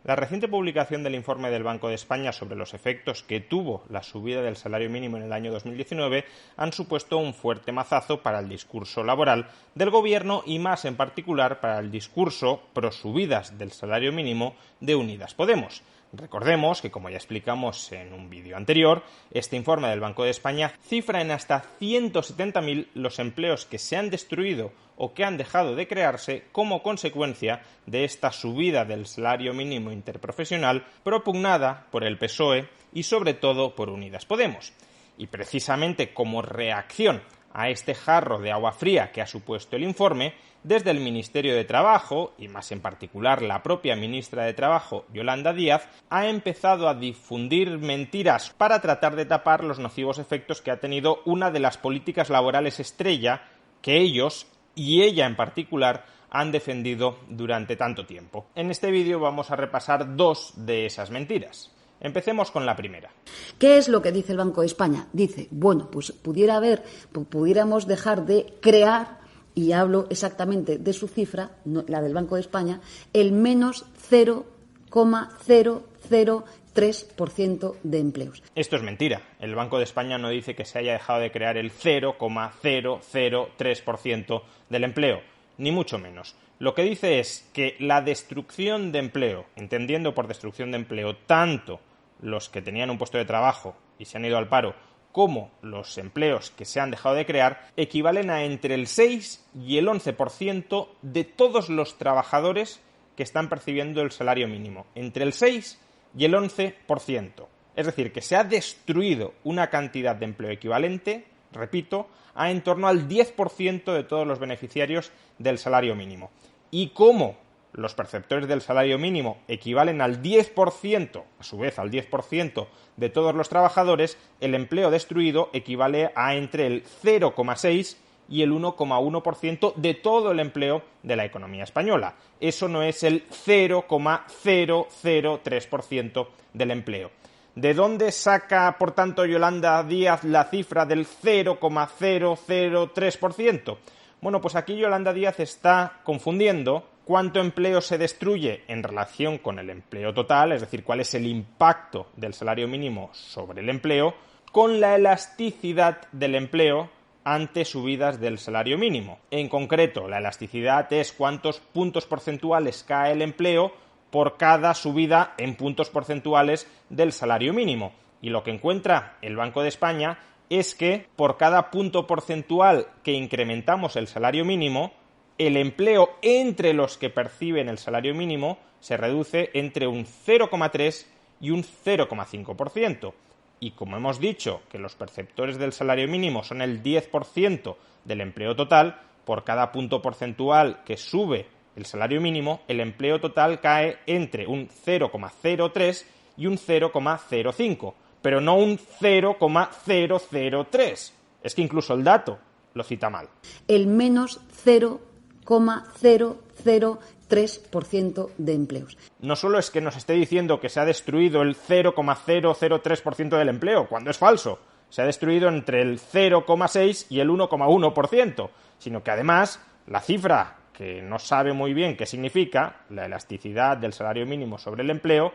La reciente publicación del informe del Banco de España sobre los efectos que tuvo la subida del salario mínimo en el año 2019 han supuesto un fuerte mazazo para el discurso laboral del Gobierno y más en particular para el discurso pro subidas del salario mínimo de Unidas Podemos. Recordemos que, como ya explicamos en un vídeo anterior, este informe del Banco de España cifra en hasta 170.000 los empleos que se han destruido o que han dejado de crearse como consecuencia de esta subida del salario mínimo interprofesional propugnada por el PSOE y sobre todo por Unidas Podemos. Y precisamente como reacción a este jarro de agua fría que ha supuesto el informe, desde el Ministerio de Trabajo, y más en particular la propia ministra de Trabajo, Yolanda Díaz, ha empezado a difundir mentiras para tratar de tapar los nocivos efectos que ha tenido una de las políticas laborales estrella que ellos, y ella en particular, han defendido durante tanto tiempo. En este vídeo vamos a repasar dos de esas mentiras. Empecemos con la primera. ¿Qué es lo que dice el Banco de España? Dice, bueno, pues pudiéramos dejar de crear, y hablo exactamente de su cifra, la del Banco de España, el menos 0,003% de empleos. Esto es mentira. El Banco de España no dice que se haya dejado de crear el 0,003% del empleo, ni mucho menos. Lo que dice es que la destrucción de empleo, entendiendo por destrucción de empleo tanto los que tenían un puesto de trabajo y se han ido al paro, como los empleos que se han dejado de crear, equivalen a entre el 6 y el 11% de todos los trabajadores que están percibiendo el salario mínimo. Entre el 6 y el 11%. Es decir, que se ha destruido una cantidad de empleo equivalente, repito, a en torno al 10% de todos los beneficiarios del salario mínimo. Y como los perceptores del salario mínimo equivalen al 10%, a su vez al 10% de todos los trabajadores, el empleo destruido equivale a entre el 0,6 y el 1,1% de todo el empleo de la economía española. Eso no es el 0,003% del empleo. ¿De dónde saca, por tanto, Yolanda Díaz la cifra del 0,003%? Bueno, pues aquí Yolanda Díaz está confundiendo cuánto empleo se destruye en relación con el empleo total, es decir, cuál es el impacto del salario mínimo sobre el empleo, con la elasticidad del empleo ante subidas del salario mínimo. En concreto, la elasticidad es cuántos puntos porcentuales cae el empleo por cada subida en puntos porcentuales del salario mínimo. Y lo que encuentra el Banco de España es que por cada punto porcentual que incrementamos el salario mínimo, el empleo entre los que perciben el salario mínimo se reduce entre un 0,3 y un 0,5%. Y como hemos dicho que los perceptores del salario mínimo son el 10% del empleo total, por cada punto porcentual que sube el salario mínimo, el empleo total cae entre un 0,03 y un 0,05, pero no un 0,003. Es que incluso el dato lo cita mal. El menos 0,003% de empleos. No solo es que nos esté diciendo que se ha destruido el 0,003% del empleo, cuando es falso, se ha destruido entre el 0,6 y el 1,1%, sino que además la cifra, que no sabe muy bien qué significa, la elasticidad del salario mínimo sobre el empleo,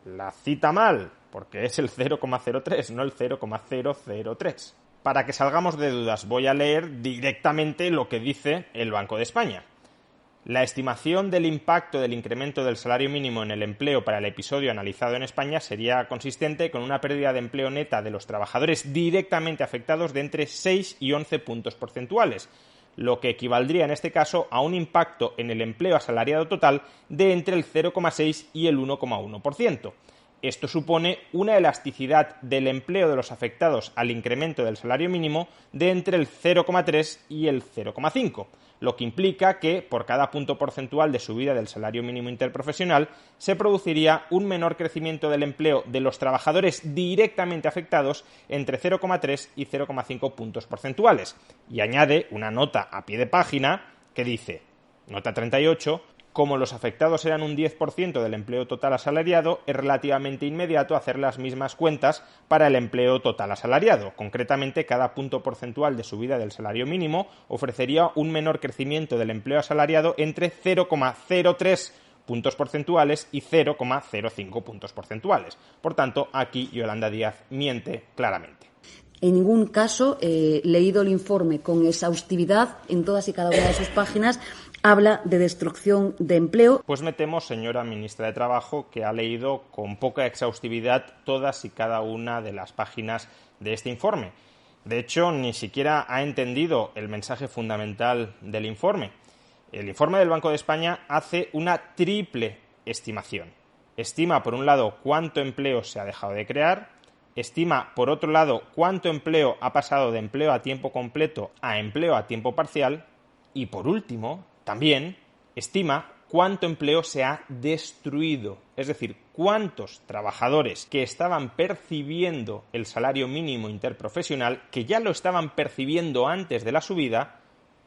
la cita mal, porque es el 0,03, no el 0,003. Para que salgamos de dudas, voy a leer directamente lo que dice el Banco de España. La estimación del impacto del incremento del salario mínimo en el empleo para el episodio analizado en España sería consistente con una pérdida de empleo neta de los trabajadores directamente afectados de entre 6 y 11 puntos porcentuales, lo que equivaldría en este caso a un impacto en el empleo asalariado total de entre el 0,6 y el 1,1%. Esto supone una elasticidad del empleo de los afectados al incremento del salario mínimo de entre el 0,3 y el 0,5, lo que implica que por cada punto porcentual de subida del salario mínimo interprofesional se produciría un menor crecimiento del empleo de los trabajadores directamente afectados entre 0,3 y 0,5 puntos porcentuales. Y añade una nota a pie de página que dice, nota 38, como los afectados eran un 10% del empleo total asalariado, es relativamente inmediato hacer las mismas cuentas para el empleo total asalariado. Concretamente, cada punto porcentual de subida del salario mínimo ofrecería un menor crecimiento del empleo asalariado entre 0,03 puntos porcentuales y 0,05 puntos porcentuales. Por tanto, aquí Yolanda Díaz miente claramente. En ningún caso, leído el informe con exhaustividad en todas y cada una de sus páginas, habla de destrucción de empleo. Pues me temo, señora ministra de Trabajo, que ha leído con poca exhaustividad todas y cada una de las páginas de este informe. De hecho, ni siquiera ha entendido el mensaje fundamental del informe. El informe del Banco de España hace una triple estimación. Estima, por un lado, cuánto empleo se ha dejado de crear. Estima, por otro lado, cuánto empleo ha pasado de empleo a tiempo completo a empleo a tiempo parcial. Y, por último, también estima cuánto empleo se ha destruido, es decir, cuántos trabajadores que estaban percibiendo el salario mínimo interprofesional, que ya lo estaban percibiendo antes de la subida,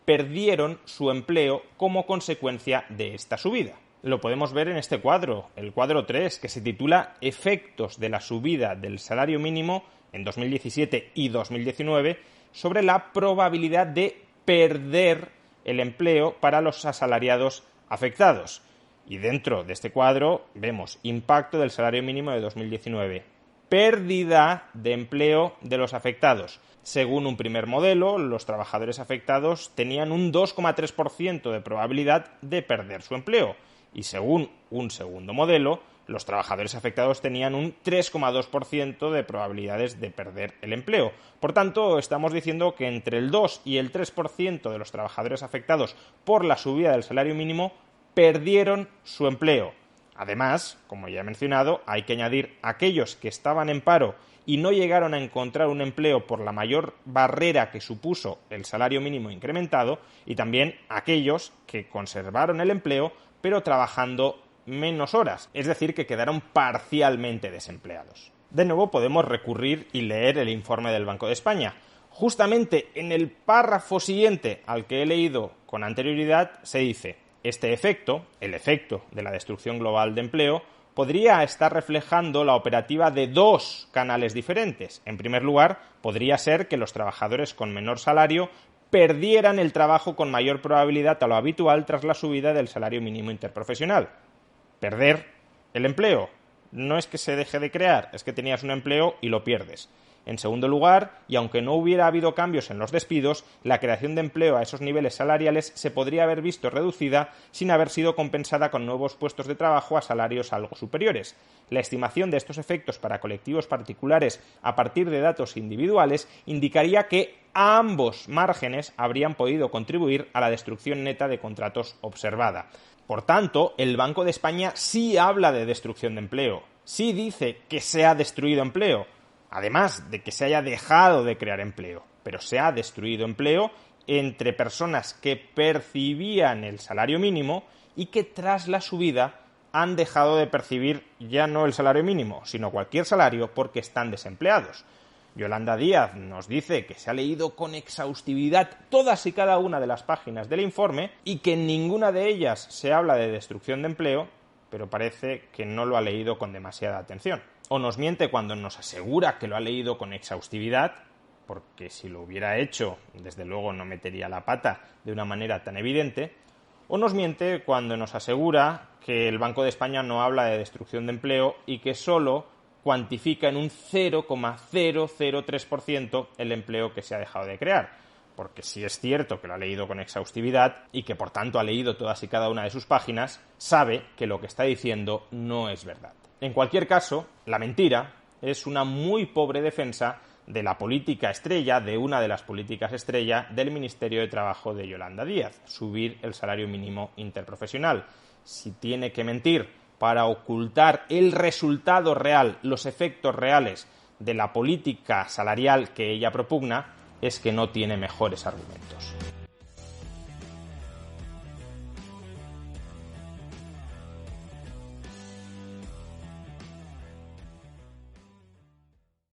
perdieron su empleo como consecuencia de esta subida. Lo podemos ver en este cuadro, el cuadro 3, que se titula Efectos de la subida del salario mínimo en 2017 y 2019 sobre la probabilidad de perder el empleo para los asalariados afectados. Y dentro de este cuadro vemos impacto del salario mínimo de 2019, pérdida de empleo de los afectados. Según un primer modelo, los trabajadores afectados tenían un 2,3% de probabilidad de perder su empleo. Y según un segundo modelo, los trabajadores afectados tenían un 3,2% de probabilidades de perder el empleo. Por tanto, estamos diciendo que entre el 2 y el 3% de los trabajadores afectados por la subida del salario mínimo perdieron su empleo. Además, como ya he mencionado, hay que añadir aquellos que estaban en paro y no llegaron a encontrar un empleo por la mayor barrera que supuso el salario mínimo incrementado, y también aquellos que conservaron el empleo pero trabajando menos horas, es decir, que quedaron parcialmente desempleados. De nuevo podemos recurrir y leer el informe del Banco de España. Justamente en el párrafo siguiente al que he leído con anterioridad se dice: este efecto, el efecto de la destrucción global de empleo, podría estar reflejando la operativa de dos canales diferentes. En primer lugar, podría ser que los trabajadores con menor salario perdieran el trabajo con mayor probabilidad a lo habitual tras la subida del salario mínimo interprofesional. Perder el empleo no es que se deje de crear, es que tenías un empleo y lo pierdes. En segundo lugar, y aunque no hubiera habido cambios en los despidos, la creación de empleo a esos niveles salariales se podría haber visto reducida sin haber sido compensada con nuevos puestos de trabajo a salarios algo superiores. La estimación de estos efectos para colectivos particulares a partir de datos individuales indicaría que ambos márgenes habrían podido contribuir a la destrucción neta de contratos observada. Por tanto, el Banco de España sí habla de destrucción de empleo, sí dice que se ha destruido empleo, además de que se haya dejado de crear empleo, pero se ha destruido empleo entre personas que percibían el salario mínimo y que tras la subida han dejado de percibir ya no el salario mínimo, sino cualquier salario porque están desempleados. Yolanda Díaz nos dice que se ha leído con exhaustividad todas y cada una de las páginas del informe y que en ninguna de ellas se habla de destrucción de empleo, pero parece que no lo ha leído con demasiada atención. O nos miente cuando nos asegura que lo ha leído con exhaustividad, porque si lo hubiera hecho, desde luego no metería la pata de una manera tan evidente, o nos miente cuando nos asegura que el Banco de España no habla de destrucción de empleo y que solo cuantifica en un 0,003% el empleo que se ha dejado de crear. Porque si es cierto que lo ha leído con exhaustividad y que por tanto ha leído todas y cada una de sus páginas, sabe que lo que está diciendo no es verdad. En cualquier caso, la mentira es una muy pobre defensa de la política estrella, de una de las políticas estrella del Ministerio de Trabajo de Yolanda Díaz, subir el salario mínimo interprofesional. Si tiene que mentir para ocultar el resultado real, los efectos reales de la política salarial que ella propugna, es que no tiene mejores argumentos.